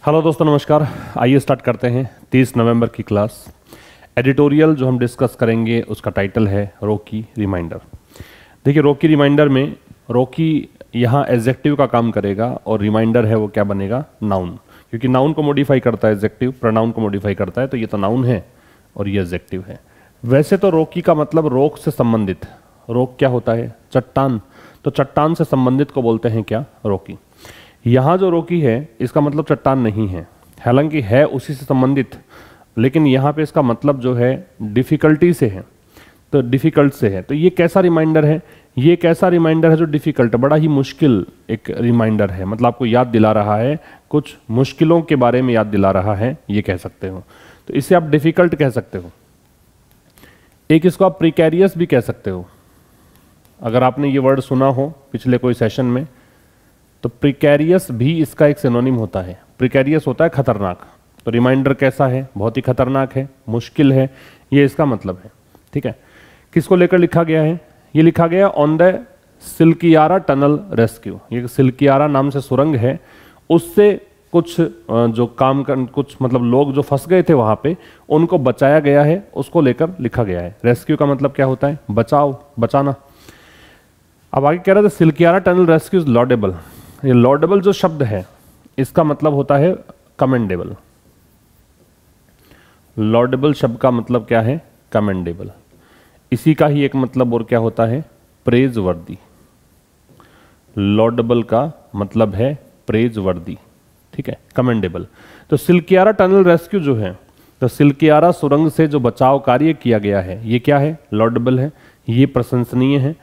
Hello दोस्तों, नमस्कार। आइए स्टार्ट करते हैं 30 नवंबर की क्लास। एडिटोरियल जो हम डिस्कस करेंगे उसका टाइटल है रॉकी रिमाइंडर। देखिए, रॉकी रिमाइंडर में रॉकी यहाँ एडजेक्टिव का काम करेगा और रिमाइंडर है वो क्या बनेगा, नाउन। क्योंकि नाउन को मॉडिफाई करता है एडजेक्टिव, प्रोनाउन को मॉडिफाई करता है, तो ये तो नाउन है और ये एडजेक्टिव है। वैसे तो रॉकी का मतलब रॉक से संबंधित, रॉक क्या होता है, चट्टान, तो चट्टान से संबंधित को बोलते हैं क्या, रॉकी। यहाँ जो रॉकी है इसका मतलब चट्टान नहीं है, हालांकि है उसी से संबंधित, लेकिन यहाँ पे इसका मतलब जो है डिफिकल्टी से है, तो डिफिकल्ट से है। तो ये कैसा रिमाइंडर है, ये कैसा रिमाइंडर है जो डिफिकल्ट, बड़ा ही मुश्किल एक रिमाइंडर है। मतलब आपको याद दिला रहा है, कुछ मुश्किलों के बारे में याद दिला रहा है, ये कह सकते हो। तो इसे आप डिफिकल्ट कह सकते हो। एक इसको आप प्रिकैरियस भी कह सकते हो। अगर आपने ये वर्ड सुना हो पिछले कोई सेशन में, तो प्रिकैरियस भी इसका एक सिनोनिम होता है। प्रिकैरियस होता है खतरनाक, तो रिमाइंडर कैसा है, बहुत ही खतरनाक है, मुश्किल है, ये इसका मतलब है। ठीक है, किसको लेकर लिखा गया है, ये लिखा गया on the Silkyara tunnel rescue. ये सिल्कियारा नाम से सुरंग है, उससे कुछ जो काम कर, कुछ मतलब लोग जो फंस गए थे वहां पे, उनको बचाया गया है, उसको लेकर लिखा गया है। रेस्क्यू का मतलब क्या होता है, बचाओ, बचाना। अब आगे कह रहा था Silkyara tunnel rescue is laudable. ये लॉडेबल जो शब्द है इसका मतलब होता है कमेंडेबल। लॉडेबल शब्द का मतलब क्या है, कमेंडेबल। इसी का ही एक मतलब और क्या होता है, प्रेज वर्दी। लॉडेबल का मतलब है प्रेज वर्दी, ठीक है, कमेंडेबल। तो सिल्कियारा टनल रेस्क्यू जो है, तो सिल्कियारा सुरंग से जो बचाव कार्य किया गया है, ये क्या है, लॉडेबल है, ये प्रशंसनीय है।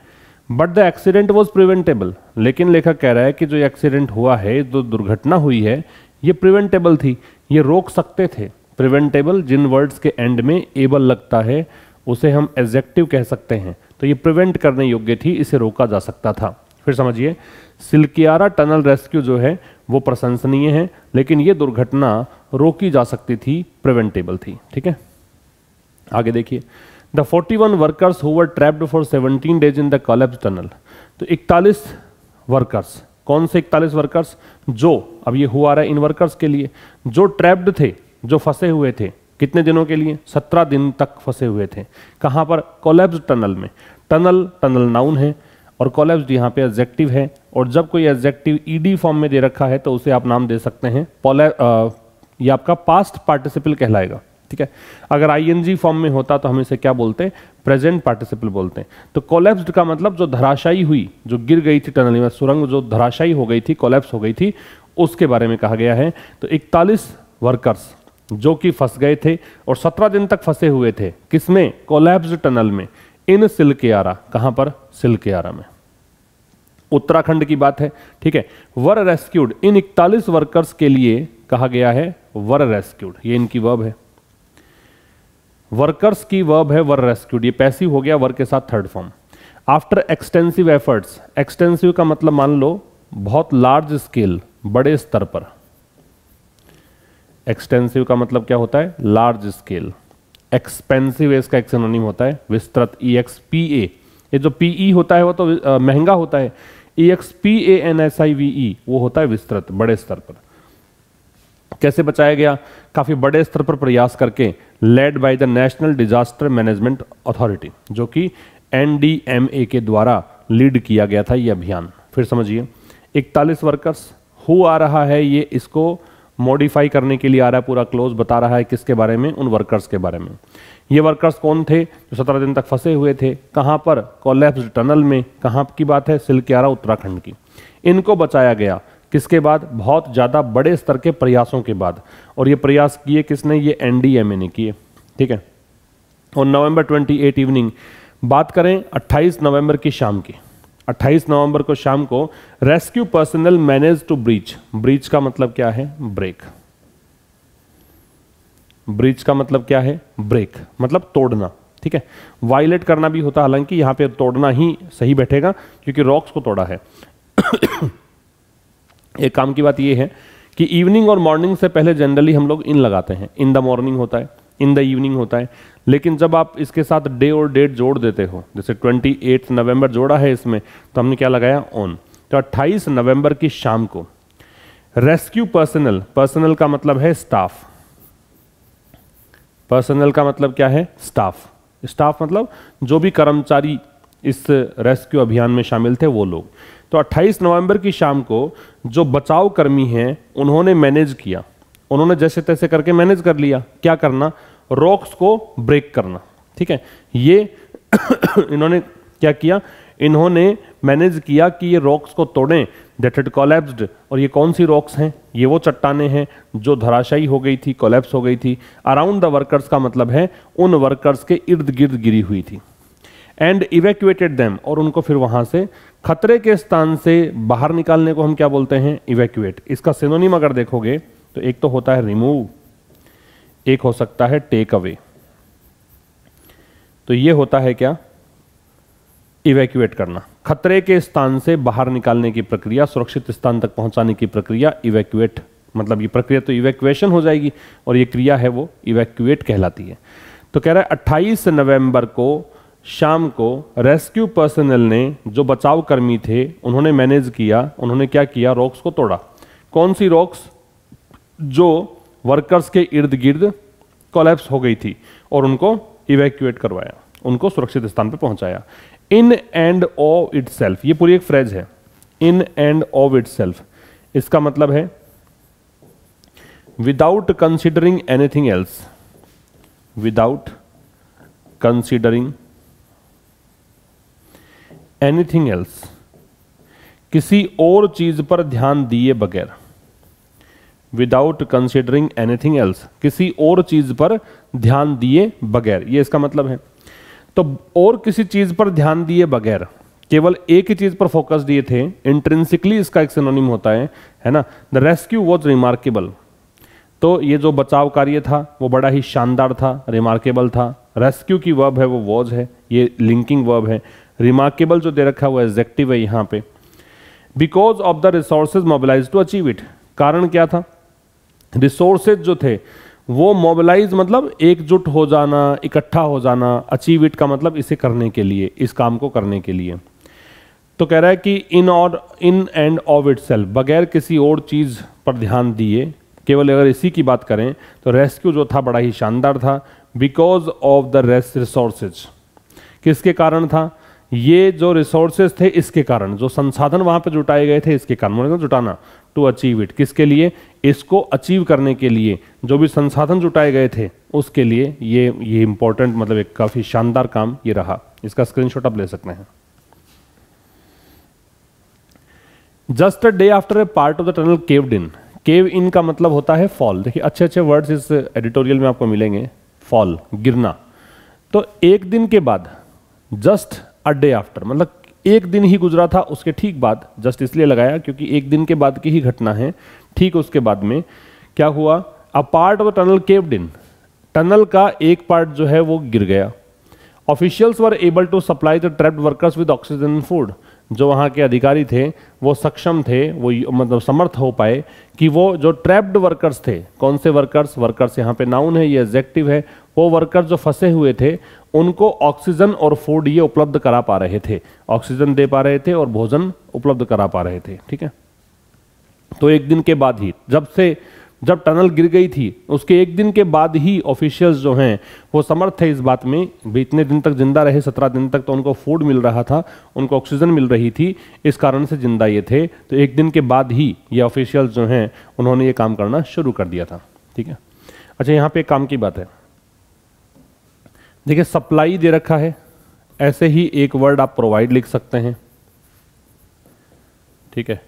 But the accident was preventable. लेकिन लेखक कह रहा है कि जो एक्सीडेंट हुआ है, जो दुर्घटना हुई है, ये प्रिवेंटेबल थी, ये रोक सकते थे। प्रिवेंटेबल जिन वर्ड्स के एंड में एबल लगता है उसे हम एडजेक्टिव कह सकते हैं। तो ये प्रिवेंट करने योग्य थी, इसे रोका जा सकता था। फिर समझिए, सिल्कियारा टनल रेस्क्यू जो है वो प्रशंसनीय है, लेकिन ये दुर्घटना रोकी जा सकती थी, प्रिवेंटेबल थी। ठीक है, आगे देखिए, The 41 workers who were trapped for 17 days in the collapsed tunnel। तो 41 वर्कर्स, कौन से 41 वर्कर्स, जो अब ये हुआ रहा है इन वर्कर्स के लिए जो ट्रैप्ड थे, जो फंसे हुए थे, कितने दिनों के लिए, 17 दिन तक फंसे हुए थे। कहाँ पर, कोलैप्स्ड टनल में। टनल, टनल नाउन है और कोलैप्स्ड यहाँ पे एडजेक्टिव है। और जब कोई एडजेक्टिव ईडी फॉर्म में दे रखा है तो उसे आप नाम दे सकते हैं ये आपका पास्ट पार्टिसिपल कहलाएगा। ठीक है, अगर आईएनजी फॉर्म में होता तो हम इसे क्या बोलते हैं, प्रेजेंट पार्टिसिपल बोलते हैं। तो कोलैप्स्ड का मतलब जो धराशायी हुई, जो गिर गई थी टनल में, सुरंग जो धराशायी हो गई थी, कोलैप्स हो गई थी, उसके बारे में कहा गया है। तो 41 वर्कर्स जो कि फंस गए थे और 17 दिन तक फंसे हुए थे, किसमें, कोलैप्स्ड टनल में, इन सिल्कियारा। कहां पर, सिल्कियारा में, उत्तराखंड की बात है। ठीक है, वर रेस्क्यूड, इन 41 वर्कर्स के लिए कहा गया है वर रेस्क्यूड, ये इनकी वर्ब है। वर्कर्स की वर्ब है वर रेस्क्यूड, ये पैसिव हो गया, वर के साथ third form. After extensive efforts, extensive का मतलब मान लो बहुत लार्ज स्केल, बड़े स्तर पर। एक्सटेंसिव का मतलब क्या होता है, लार्ज स्केल। एक्सपेंसिव इसका एक सिनोनिम होता है विस्तृत, EXPA। ये जो PE होता है वो तो महंगा होता है, EXPANSIVE वो होता है विस्तृत, बड़े स्तर पर। कैसे बचाया गया, काफी बड़े स्तर पर प्रयास करके, led by the national disaster management authority, जो कि NDMA के द्वारा लीड किया गया था ये अभियान। फिर समझिए, 41 वर्कर्स हु आ रहा है, ये इसको मॉडिफाई करने के लिए आ रहा है, पूरा क्लोज बता रहा है किसके बारे में, उन वर्कर्स के बारे में। ये वर्कर्स कौन थे, जो 17 दिन तक फंसे हुए थे, कहां पर, कोलैप्स्ड टनल में। कहां की बात है, सिल्कियारा उत्तराखंड की। इनको बचाया गया किसके बाद, बहुत ज्यादा बड़े स्तर के प्रयासों के बाद। और ये प्रयास किए किसने, ये NDMA ने किए। ठीक है, और नवंबर 28 इवनिंग, बात करें 28 नवंबर की शाम की, 28 नवंबर को शाम को rescue personal manage to breach. Breach का मतलब क्या है, ब्रेक। ब्रीच का मतलब क्या है, ब्रेक, मतलब तोड़ना। ठीक है, वायलेट करना भी होता, हालांकि यहां पे तोड़ना ही सही बैठेगा क्योंकि रॉक्स को तोड़ा है। एक काम की बात यह है कि इवनिंग और मॉर्निंग से पहले जनरली हम लोग इन लगाते हैं, इन द मॉर्निंग होता है, इन द इवनिंग होता है। लेकिन जब आप इसके साथ डे और डेट जोड़ देते हो, जैसे 28 नवंबर जोड़ा है इसमें, तो हमने क्या लगाया, ऑन। तो 28 नवंबर की शाम को रेस्क्यू पर्सनल, पर्सनल का मतलब है स्टाफ, पर्सनल का मतलब क्या है? स्टाफ। स्टाफ मतलब जो भी कर्मचारी इस रेस्क्यू अभियान में शामिल थे वो लोग। तो 28 नवंबर की शाम को जो बचाव कर्मी हैं उन्होंने मैनेज किया, उन्होंने जैसे तैसे करके मैनेज कर लिया। क्या करना? रॉक्स को ब्रेक करना, ठीक है। ये इन्होंने क्या किया? इन्होंने मैनेज किया कि ये रॉक्स को तोड़ें, दैट हैड कोलैप्स्ड। और ये कौन सी रॉक्स हैं? ये वो चट्टानें हैं जो धराशायी हो गई थी, कोलैप्स हो गई थी। अराउंड द वर्कर्स का मतलब है उन वर्कर्स के इर्द गिर्द गिरी हुई थी। एंड इवैक्यूएटेड देम, और उनको फिर वहां से खतरे के स्थान से बाहर निकालने को हम क्या बोलते हैं? इवैक्यूएट। इसका सिनोनिम अगर देखोगे तो एक तो होता है रिमूव, एक हो सकता है टेक अवे। तो ये होता है क्या? इवैक्यूएट करना, खतरे के स्थान से बाहर निकालने की प्रक्रिया, सुरक्षित स्थान तक पहुंचाने की प्रक्रिया इवैक्यूएट, मतलब ये प्रक्रिया तो इवैक्यूएशन हो जाएगी और ये क्रिया है वो इवैक्यूएट कहलाती है। तो कह रहा है 28 नवंबर को शाम को रेस्क्यू पर्सनल ने, जो बचाव कर्मी थे, उन्होंने मैनेज किया, उन्होंने क्या किया? रॉक्स को तोड़ा। कौन सी रॉक्स? जो वर्कर्स के इर्द गिर्द कोलैप्स हो गई थी, और उनको इवैक्यूएट करवाया, उनको सुरक्षित स्थान पर पहुंचाया। In end of it self, ये पूरी एक फ्रेज है, in end of it self. इसका मतलब है without considering anything else, without considering anything else, किसी और चीज पर ध्यान दिए बगैर, विदाउट कंसिडरिंग एनीथिंग एल्स, किसी और चीज पर ध्यान दिए बगैर, ये इसका मतलब है। तो और किसी चीज पर ध्यान दिए बगैर, केवल एक ही चीज पर फोकस दिए थे, इंट्रिंसिकली इसका एक सिनोनिम होता है ना। द रेस्क्यू वॉज रिमार्केबल, तो ये जो बचाव कार्य था वो बड़ा ही शानदार था, रिमार्केबल था। रेस्क्यू की वर्ब है वो वॉज है, ये लिंकिंग वर्ब है। रिमार्केबल जो दे रखा है वो एडजेक्टिव है यहाँ पे। Because of the resources mobilise to achieve it, कारण क्या था? रिसोर्सेज जो थे वो मोबिलाइज मतलब एकजुट हो जाना, इकट्ठा हो जाना, अचीव इट का मतलब इसे करने के लिए, इस काम को करने के लिए। तो कह रहा है कि in end of it self, बगैर किसी और चीज पर ध्यान दिए, केवल अगर इसी की बात करें तो रेस्क्यू जो था बड़ा ही शानदार था। बिकॉज ऑफ द रिसोर्सेज, किसके कारण था? ये जो रिसोर्सेज थे इसके कारण, जो संसाधन वहां पे जुटाए गए थे इसके कारण, मतलब जुटाना, टू अचीव इट, किसके लिए? इसको अचीव करने के लिए जो भी संसाधन जुटाए गए थे उसके लिए ये इंपॉर्टेंट, मतलब एक काफी शानदार काम ये रहा। इसका स्क्रीनशॉट आप ले सकते हैं। Just a day after a part of the tunnel caved in, cave in का मतलब होता है फॉल। देखिए अच्छे अच्छे वर्ड्स इस एडिटोरियल में आपको मिलेंगे। फॉल, गिरना। तो एक दिन के बाद, जस्ट अ डे आफ्टर मतलब एक दिन ही गुजरा था उसके ठीक बाद, जस्ट इसलिए लगाया क्योंकि एक दिन के बाद की ही घटना है। ठीक उसके बाद में क्या हुआ? A part of the tunnel caved in, tunnel का एक पार्ट जो है वो गिर गया। Officials were able to supply the trapped workers with oxygen and food, जो वहाँ के अधिकारी थे वो सक्षम थे, वो मतलब समर्थ हो पाए कि वो जो ट्रैप्ड वर्कर्स थे, कौन से वर्कर्स? वर्कर्स यहाँ पे नाउन है, ये एडजेक्टिव है। वो वर्कर्स जो फंसे हुए थे उनको ऑक्सीजन और फूड ये उपलब्ध करा पा रहे थे, ऑक्सीजन दे पा रहे थे और भोजन उपलब्ध करा पा रहे थे। ठीक है, तो एक दिन के बाद ही, जब टनल गिर गई थी उसके एक दिन के बाद ही ऑफिशियल्स जो हैं वो समर्थ थे इस बात में, इतने दिन तक जिंदा रहे, 17 दिन तक, तो उनको फूड मिल रहा था, उनको ऑक्सीजन मिल रही थी, इस कारण से जिंदा ये थे। तो एक दिन के बाद ही ये ऑफिशियल्स जो हैं उन्होंने ये काम करना शुरू कर दिया था। ठीक है, अच्छा यहाँ पे एक काम की बात है, देखिए सप्लाई दे रखा है, ऐसे ही एक वर्ड आप प्रोवाइड लिख सकते हैं। ठीक है,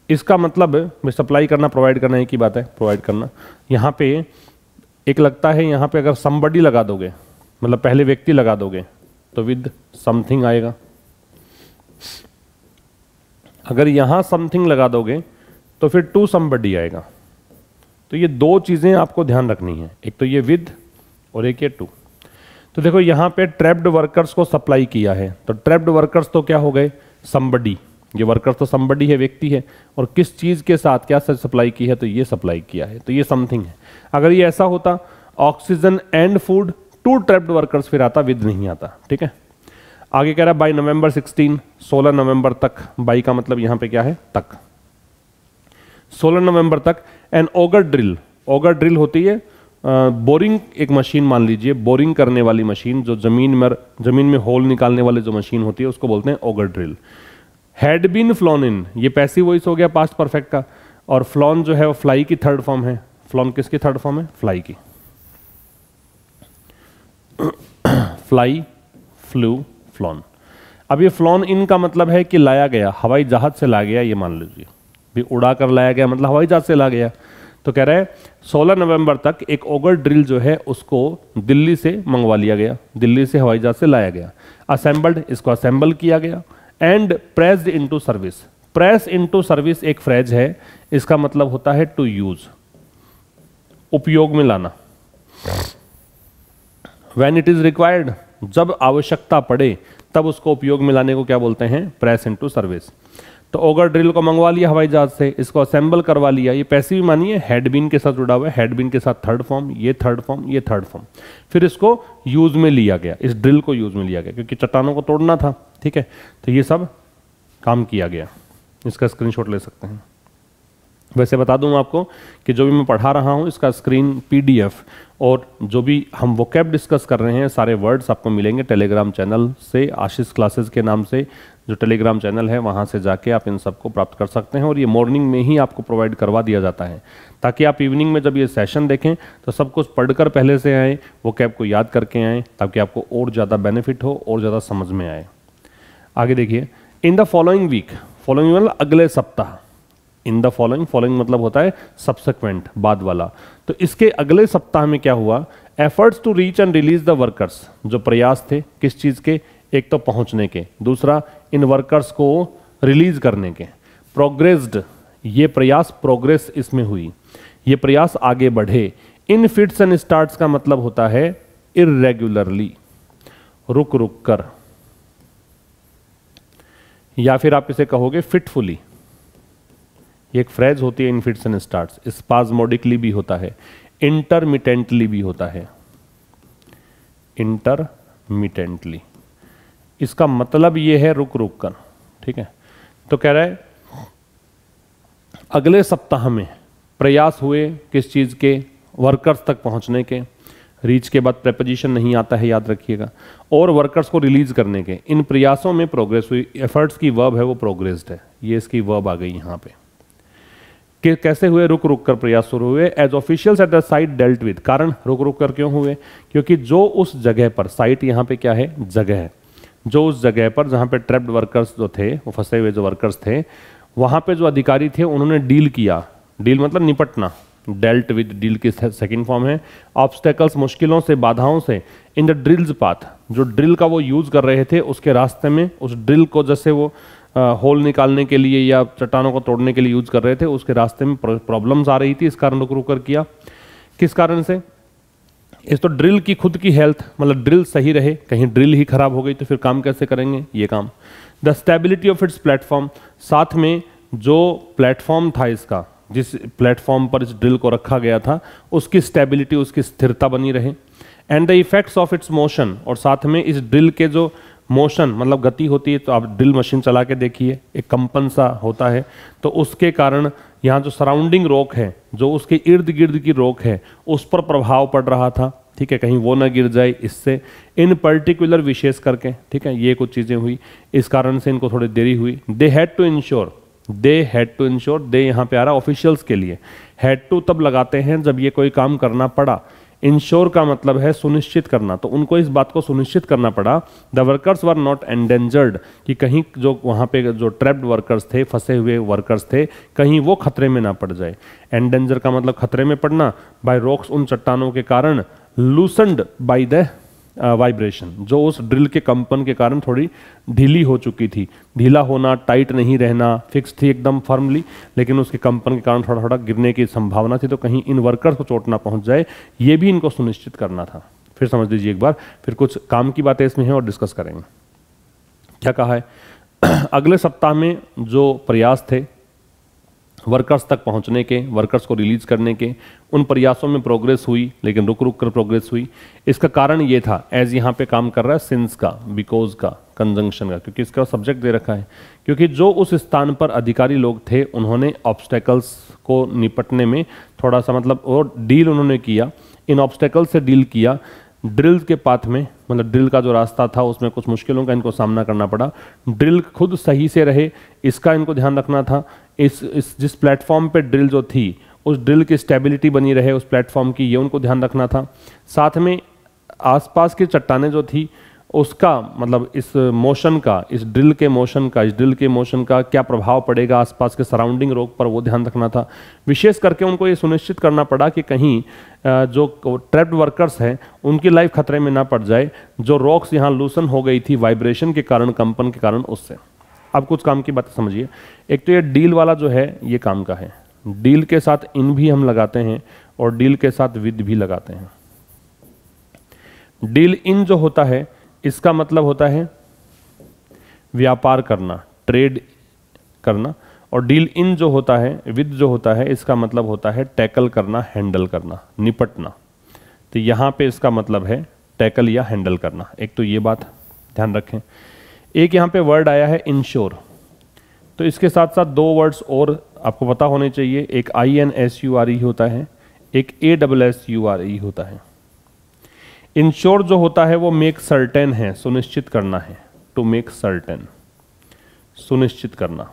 इसका मतलब सप्लाई करना, प्रोवाइड करना एक ही बात है, प्रोवाइड करना। यहाँ पे एक लगता है, यहाँ पे अगर समबडी लगा दोगे, मतलब पहले व्यक्ति लगा दोगे तो विद समथिंग आएगा। अगर यहाँ समथिंग लगा दोगे तो फिर टू समबडी आएगा। तो ये दो चीजें आपको ध्यान रखनी है, एक तो ये विद और एक ये टू। तो देखो यहाँ पे ट्रैप्ड वर्कर्स को सप्लाई किया है, तो ट्रैप्ड वर्कर्स तो क्या हो गए? समबडी। ये वर्कर्स तो समबडी है, व्यक्ति है, और किस चीज के साथ क्या सप्लाई की है? तो ये सप्लाई किया है, तो ये समथिंग है। अगर ये ऐसा होता oxygen and food to trapped workers, फिर आता, विद नहीं आता। ठीक है, आगे कह रहा है बाय नवंबर 16 नवंबर तक। बाई का मतलब यहाँ पे क्या है? तक। 16 नवंबर तक an auger drill, auger drill होती है बोरिंग एक मशीन, मान लीजिए बोरिंग करने वाली मशीन, जो जमीन में होल निकालने वाली जो मशीन होती है उसको बोलते हैं auger drill. Had been flown in, ये पैसिव वॉइस हो गया पास्ट परफेक्ट का, और फ्लॉन जो है वो फ्लाई की थर्ड फॉर्म है। फ्लॉन किसकी थर्ड फॉर्म है? फ्लाई की। Fly, flu, flown. अब ये फ्लॉन इन का मतलब है कि लाया गया, हवाई जहाज से लाया गया, ये मान लीजिए भी उड़ा कर लाया गया मतलब हवाई जहाज से लाया गया। तो कह रहा है 16 नवंबर तक एक ऑगर ड्रिल जो है उसको दिल्ली से मंगवा लिया गया, दिल्ली से हवाई जहाज से लाया गया। असेंबल्ड, इसको असेंबल किया गया। And pressed into service, press into service एक फ्रेज है, इसका मतलब होता है टू यूज, उपयोग में लाना। व्हेन इट इज रिक्वायर्ड, जब आवश्यकता पड़े तब उसको उपयोग में लाने को क्या बोलते हैं? Press into service. तो ऑगर ड्रिल को मंगवा लिया हवाई जहाज से, इसको असेंबल करवा लिया, ये पैसिव मानिए, हेड बीन के साथ जुड़ा हुआ है, हेड बीन के साथ थर्ड फॉर्म, ये थर्ड फॉर्म, ये थर्ड फॉर्म। फिर इसको यूज में लिया गया, इस ड्रिल को यूज में लिया गया क्योंकि चट्टानों को तोड़ना था, ठीक है। तो ये सब काम किया गया, इसका स्क्रीनशॉट ले सकते हैं। वैसे बता दूं आपको कि जो भी मैं पढ़ा रहा हूं इसका स्क्रीन पीडीएफ और जो भी हम वोकैब डिस्कस कर रहे हैं सारे वर्ड्स आपको मिलेंगे टेलीग्राम चैनल से, आशीष क्लासेस के नाम से जो टेलीग्राम चैनल है वहां से जाके आप इन सबको प्राप्त कर सकते हैं। और ये मॉर्निंग में ही आपको प्रोवाइड करवा दिया जाता है ताकि आप इवनिंग में जब ये सेशन देखें तो सब कुछ पढ़कर पहले से आए, वोकैब को याद करके आएँ ताकि आपको और ज़्यादा बेनिफिट हो और ज़्यादा समझ में आए। आगे देखिए, in the following week, following मतलब अगले सप्ताह, इन द फॉलोइंग, फॉलोइंग मतलब होता है सब्सिक्वेंट, बाद वाला। तो इसके अगले सप्ताह में क्या हुआ? Efforts to reach and release the workers, जो प्रयास थे किस चीज के? एक तो पहुंचने के, दूसरा इन वर्कर्स को रिलीज करने के। प्रोग्रेस्ड, ये प्रयास प्रोग्रेस इसमें हुई, ये प्रयास आगे बढ़े। इन फिट्स एंड स्टार्ट्स का मतलब होता है इर्रेगुलरली, रुक रुक कर, या फिर आप इसे कहोगे फिटफुली। ये एक फ्रेज होती है इन फिट्स एंड स्टार्ट्स। स्पाज्मोडिकली भी होता है, इंटरमिटेंटली भी होता है, इंटरमिटेंटली। इसका मतलब ये है रुक रुक कर, ठीक है। तो कह रहा है अगले सप्ताह में प्रयास हुए किस चीज के? वर्कर्स तक पहुंचने के। रीच के बाद प्रेपोजिशन नहीं आता है, याद रखिएगा। और वर्कर्स को रिलीज करने के। इन प्रयासों में प्रोग्रेस हुई। एफर्ट्स की वर्ब है वो प्रोग्रेस्ड है, ये इसकी वर्ब आ गई यहां पे। कि कैसे हुए? रुक रुक कर प्रयास शुरू हुए। As officials at the site dealt with, कारण रुक रुक कर क्यों हुए? क्योंकि जो उस जगह पर, साइट यहाँ पे क्या है? जगह है। जो उस जगह पर जहाँ पे ट्रैप्ड वर्कर्स जो थे, वो फंसे हुए जो वर्कर्स थे, वहाँ पे जो अधिकारी थे उन्होंने डील किया। डील मतलब निपटना, डेल्ट विद, डील की सेकेंड फॉर्म है। ऑब्स्टेकल्स, मुश्किलों से, बाधाओं से। इन द ड्रिल्स पाथ, जो ड्रिल का वो यूज कर रहे थे उसके रास्ते में, उस ड्रिल को जैसे वो होल निकालने के लिए या चट्टानों को तोड़ने के लिए यूज कर रहे थे, उसके रास्ते में प्रॉब्लम्स आ रही थी, इस कारण रुक रुक कर किया। किस कारण से? इस तो ड्रिल की खुद की हेल्थ, मतलब ड्रिल सही रहे, कहीं ड्रिल ही खराब हो गई तो फिर काम कैसे करेंगे ये काम। The stability of its platform, साथ में जो प्लेटफॉर्म था इसका, जिस प्लेटफॉर्म पर इस ड्रिल को रखा गया था, उसकी स्टेबिलिटी, उसकी स्थिरता बनी रहे। And the effects of its motion, और साथ में इस ड्रिल के जो मोशन मतलब गति होती है, तो आप ड्रिल मशीन चला के देखिए, एक कंपन सा होता है, तो उसके कारण यहाँ जो सराउंडिंग रॉक है, जो उसके इर्द गिर्द की रॉक है, उस पर प्रभाव पड़ रहा था, ठीक है, कहीं वो ना गिर जाए इससे। इन पर्टिकुलर, विशेष करके, ठीक है, ये कुछ चीज़ें हुई, इस कारण से इनको थोड़ी देरी हुई। They had to ensure, they had to ensure, दे यहाँ पे आ रहा ऑफिशियल्स के लिए। हैड टू तब लगाते हैं जब ये कोई काम करना पड़ा। इंश्योर का मतलब है सुनिश्चित करना, तो उनको इस बात को सुनिश्चित करना पड़ा। The workers were not endangered, कि कहीं जो वहाँ पे जो ट्रैप्ड वर्कर्स थे, फंसे हुए वर्कर्स थे, कहीं वो खतरे में ना पड़ जाए। एंडेंजर का मतलब खतरे में पड़ना। बाय रॉक्स, उन चट्टानों के कारण। लूसेंड बाय द वाइब्रेशन, जो उस ड्रिल के कंपन के कारण थोड़ी ढीली हो चुकी थी। ढीला होना, टाइट नहीं रहना, फिक्स थी एकदम फर्मली, लेकिन उसके कंपन के कारण थोड़ा थोड़ा गिरने की संभावना थी, तो कहीं इन वर्कर्स को चोट ना पहुंच जाए, ये भी इनको सुनिश्चित करना था। फिर समझ लीजिए एक बार, फिर कुछ काम की बातें इसमें हैं और डिस्कस करेंगे। क्या कहा है? अगले सप्ताह में जो प्रयास थे वर्कर्स तक पहुंचने के, वर्कर्स को रिलीज करने के, उन प्रयासों में प्रोग्रेस हुई, लेकिन रुक रुक कर प्रोग्रेस हुई। इसका कारण ये था, एज यहाँ पे काम कर रहा है सिंस का, बिकॉज का, कंजंक्शन का, क्योंकि इसका सब्जेक्ट दे रखा है, क्योंकि जो उस स्थान पर अधिकारी लोग थे उन्होंने ऑब्स्टेकल्स को निपटने में थोड़ा सा मतलब और डील उन्होंने किया, इन ऑब्स्टेकल से डील किया। ड्रिल के पाथ में, मतलब ड्रिल का जो रास्ता था उसमें कुछ मुश्किलों का इनको सामना करना पड़ा। ड्रिल खुद सही से रहे इसका इनको ध्यान रखना था। इस जिस प्लेटफॉर्म पे ड्रिल जो थी उस ड्रिल की स्टेबिलिटी बनी रहे उस प्लेटफॉर्म की, ये उनको ध्यान रखना था। साथ में आसपास की चट्टानें जो थी उसका मतलब इस मोशन का, इस ड्रिल के मोशन का क्या प्रभाव पड़ेगा आसपास के सराउंडिंग रॉक पर, वो ध्यान रखना था। विशेष करके उनको ये सुनिश्चित करना पड़ा कि कहीं जो ट्रैप्ड वर्कर्स हैं उनकी लाइफ खतरे में ना पड़ जाए। जो रॉक्स यहाँ लूसन हो गई थी वाइब्रेशन के कारण, कंपन के कारण, उससे। अब कुछ काम की बात समझिए। एक तो ये डील वाला जो है ये काम का है, डील के साथ इन भी हम लगाते हैं और डील के साथ विद भी लगाते हैं। डील इन जो होता है इसका मतलब होता है व्यापार करना, ट्रेड करना, और डील इन जो होता है, विद जो होता है, इसका मतलब होता है टैकल करना, हैंडल करना, निपटना। तो यहाँ पे इसका मतलब है टैकल या हैंडल करना। एक तो ये बात ध्यान रखें। एक यहाँ पे वर्ड आया है इंश्योर, तो इसके साथ साथ दो वर्ड्स और आपको पता होने चाहिए। एक INSURE होता है, एक ASSURE होता है। इंश्योर जो होता है वो मेक सर्टेन है, सुनिश्चित करना है, टू मेक सर्टेन, सुनिश्चित करना।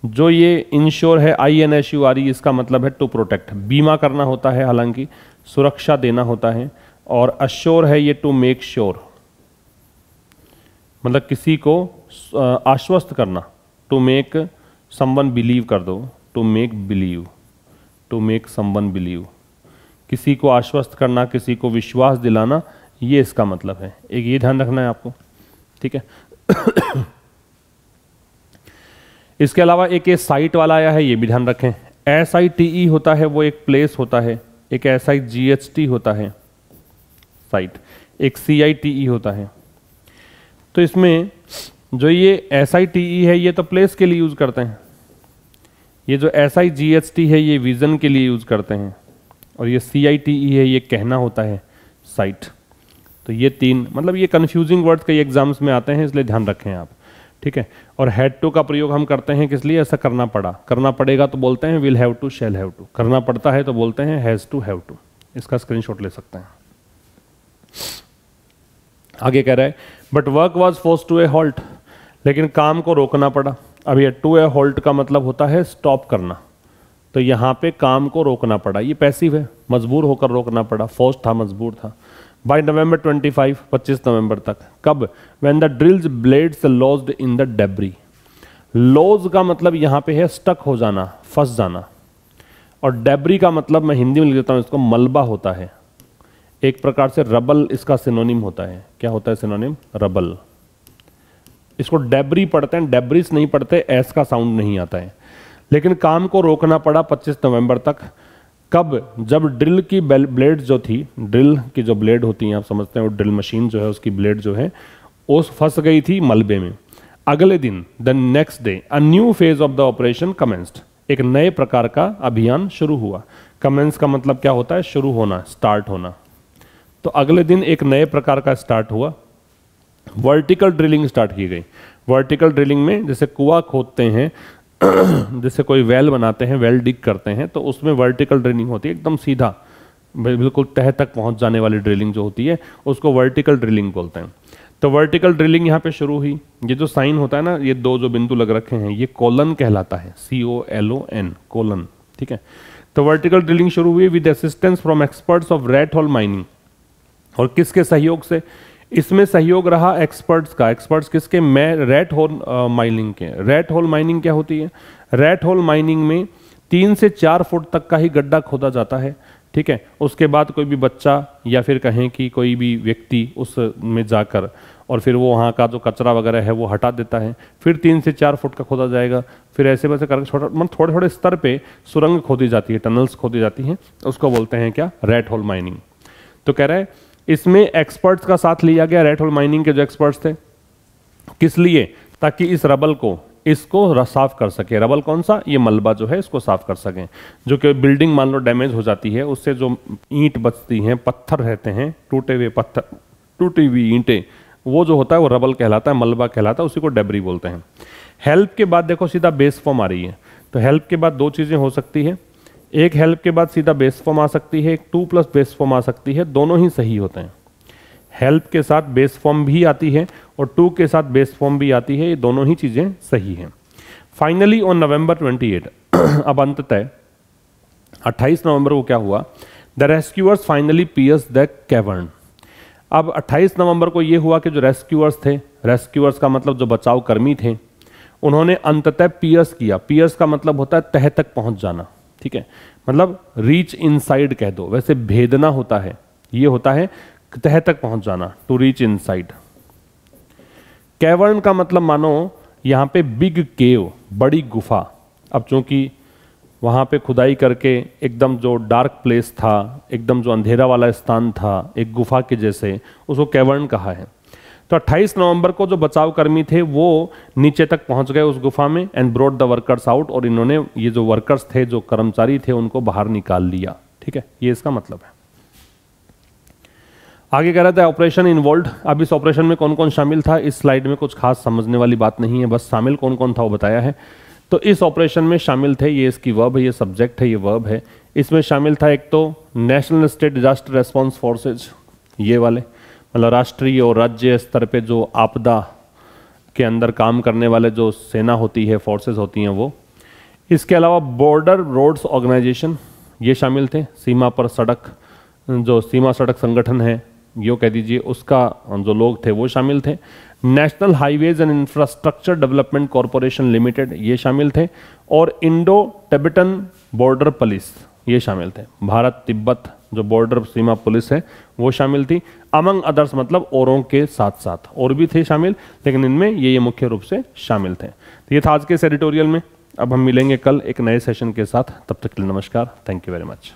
जो ये इंश्योर है INSURE, इसका मतलब है टू प्रोटेक्ट, बीमा करना होता है, हालांकि सुरक्षा देना होता है। और अश्योर है ये टू मेक श्योर, मतलब किसी को आश्वस्त करना, टू मेक समवन बिलीव कर दो, to make believe, to make someone believe, किसी को आश्वस्त करना, किसी को विश्वास दिलाना, ये इसका मतलब है। एक ये ध्यान रखना है आपको, ठीक है। इसके अलावा एक ये साइट वाला आया है, ये भी ध्यान रखें। SITE होता है वो एक प्लेस होता है, एक SIGHT होता है साइट, एक CITE होता है। तो इसमें जो ये SITE है ये तो प्लेस के लिए यूज करते हैं, ये जो SIGHT है ये विजन के लिए यूज करते हैं, और ये CITE है ये कहना होता है, साइट। तो ये तीन मतलब ये कंफ्यूजिंग वर्ड्स कई एग्जाम्स में आते हैं, इसलिए ध्यान रखें आप, ठीक है। और हैड टू का प्रयोग हम करते हैं किस लिए, ऐसा करना पड़ा, करना पड़ेगा तो बोलते हैं will have to, shall have to, करना पड़ता है तो बोलते हैं हैज टू, हैव टू। इसका स्क्रीनशॉट ले सकते हैं। आगे कह रहा है but work was force to a halt, लेकिन काम को रोकना पड़ा। अब ये टू ए हॉल्ट का मतलब होता है स्टॉप करना, तो यहाँ पे काम को रोकना पड़ा, ये पैसिव है, मजबूर होकर रोकना पड़ा, फोर्स था, मजबूर था। बाय नवंबर 25 नवंबर तक, कब, when the drills blades lodged in the debris. Lodge का मतलब यहाँ पे है स्टक हो जाना, फंस जाना, और डेब्री का मतलब मैं हिंदी में लिख देता हूँ इसको, मलबा होता है, एक प्रकार से रबल इसका सिनोनिम होता है। क्या होता है सिनोनिम, रबल। इसको डेब्री पढ़ते हैं, डेब्रिस नहीं पढ़ते, एस का साउंड नहीं आता है। लेकिन काम को रोकना पड़ा 25 नवंबर तक, कब, जब ड्रिल की ब्लेड जो थी, ड्रिल की जो ब्लेड होती हैं आप समझते हैं, वो ड्रिल मशीन जो है उसकी ब्लेड जो है वो फंस गई थी मलबे में। अगले दिन, the next day, a new phase of the operation commenced, एक नए प्रकार का अभियान शुरू हुआ। कमेंस का मतलब क्या होता है, शुरू होना, स्टार्ट होना। तो अगले दिन एक नए प्रकार का स्टार्ट हुआ, वर्टिकल ड्रिलिंग स्टार्ट की गई। वर्टिकल ड्रिलिंग में जैसे कुआं खोदते हैं, जैसे कोई वेल बनाते हैं, वेल डिग करते हैं, तो उसमें वर्टिकल ड्रिलिंग होती है, एकदम सीधा बिल्कुल तह तक पहुंच जाने वाली ड्रिलिंग जो होती है उसको वर्टिकल ड्रिलिंग बोलते हैं। तो वर्टिकल ड्रिलिंग यहाँ पे शुरू हुई। ये जो साइन होता है ना, ये दो जो बिंदु लग रखे हैं, ये कोलन कहलाता है, COLON, कोलन, ठीक है। तो वर्टिकल ड्रिलिंग शुरू हुई with assistance from experts of rate hole mining, और किसके सहयोग से, इसमें सहयोग रहा एक्सपर्ट्स का। एक्सपर्ट्स किसके, मैं रेट होल माइनिंग के। रेट होल माइनिंग क्या होती है, रेट होल माइनिंग में 3 से 4 फुट तक का ही गड्ढा खोदा जाता है, ठीक है। उसके बाद कोई भी बच्चा या फिर कहें कि कोई भी व्यक्ति उस में जाकर और फिर वो वहाँ का जो कचरा वगैरह है वो हटा देता है, फिर 3 से 4 फुट का खोदा जाएगा, फिर ऐसे वैसे करके छोटा मतलब थोड़े थोड़े स्तर पे सुरंग खोदी जाती है, टनल्स खोदी जाती हैं, उसको बोलते हैं क्या, रेट होल माइनिंग। तो कह रहा है इसमें एक्सपर्ट्स का साथ लिया गया, रेट होल माइनिंग के जो एक्सपर्ट्स थे, किस लिए, ताकि इस रबल को, इसको साफ कर सके। रबल कौन सा? ये मलबा जो है इसको साफ कर सकें। जो कि बिल्डिंग मान लो डैमेज हो जाती है, उससे जो ईंट बचती हैं, पत्थर रहते हैं, टूटे हुए पत्थर, टूटी हुई ईंटें, वो जो होता है वो रबल कहलाता है, मलबा कहलाता है, उसी को डेब्री बोलते हैं। हेल्प के बाद देखो सीधा बेस फॉर्म आ रही है, तो हेल्प के बाद दो चीज़ें हो सकती है, एक हेल्प के बाद सीधा बेस फॉर्म आ सकती है, एक 2 प्लस बेस फॉर्म आ सकती है, दोनों ही सही होते हैं। हेल्प के साथ बेस फॉर्म भी आती है और 2 के साथ बेस फॉर्म भी आती है, ये दोनों ही चीज़ें सही हैं। फाइनली ऑन नवंबर 28 अब अंततः 28 नवंबर को क्या हुआ? The rescuers finally pierce the cavern. अब 28 नवंबर को ये हुआ कि जो रेस्क्यूअर्स थे, रेस्क्यूअर्स का मतलब जो बचाव कर्मी थे, उन्होंने अंततः पियर्स किया। पियर्स का मतलब होता है तह तक पहुंच जाना, ठीक है, मतलब रीच इनसाइड कह दो, वैसे भेदना होता है, ये होता है तह तक पहुंच जाना, टू रीच इनसाइड। कैवर्न का मतलब मानो यहां पे बिग केव, बड़ी गुफा। अब चूंकि वहां पे खुदाई करके एकदम जो डार्क प्लेस था, एकदम जो अंधेरा वाला स्थान था, एक गुफा के जैसे, उसको कैवर्न कहा है। तो 28 नवंबर को जो बचाव कर्मी थे वो नीचे तक पहुंच गए उस गुफा में, and brought the workers out, और इन्होंने ये जो वर्कर्स थे, जो कर्मचारी थे, उनको बाहर निकाल लिया, ठीक है, ये इसका मतलब है। आगे कह रहा था ऑपरेशन इन्वॉल्व। अब इस ऑपरेशन में कौन कौन शामिल था, इस स्लाइड में कुछ खास समझने वाली बात नहीं है, बस शामिल कौन कौन था वो बताया है। तो इस ऑपरेशन में शामिल थे, ये इसकी वर्ब है, ये सब्जेक्ट है, ये वर्ब है। इसमें शामिल था एक तो national state disaster response forces, ये वाले, मतलब राष्ट्रीय और राज्य स्तर पे जो आपदा के अंदर काम करने वाले जो सेना होती है, फोर्सेज होती हैं वो। इसके अलावा बॉर्डर रोड्स ऑर्गेनाइजेशन, ये शामिल थे। सीमा पर सड़क, जो सीमा सड़क संगठन है, यो कह दीजिए, उसका जो लोग थे वो शामिल थे। National highways and infrastructure development corporation limited, ये शामिल थे। और इंडो टिबेटन बॉर्डर पुलिस, ये शामिल थे। भारत तिब्बत जो बॉर्डर सीमा पुलिस है वो शामिल थी। अमंग अदर्स मतलब औरों के साथ साथ और भी थे शामिल, लेकिन इनमें ये मुख्य रूप से शामिल थे। तो ये था आज के इस एडिटोरियल में। अब हम मिलेंगे कल एक नए सेशन के साथ, तब तक के लिए नमस्कार, थैंक यू वेरी मच।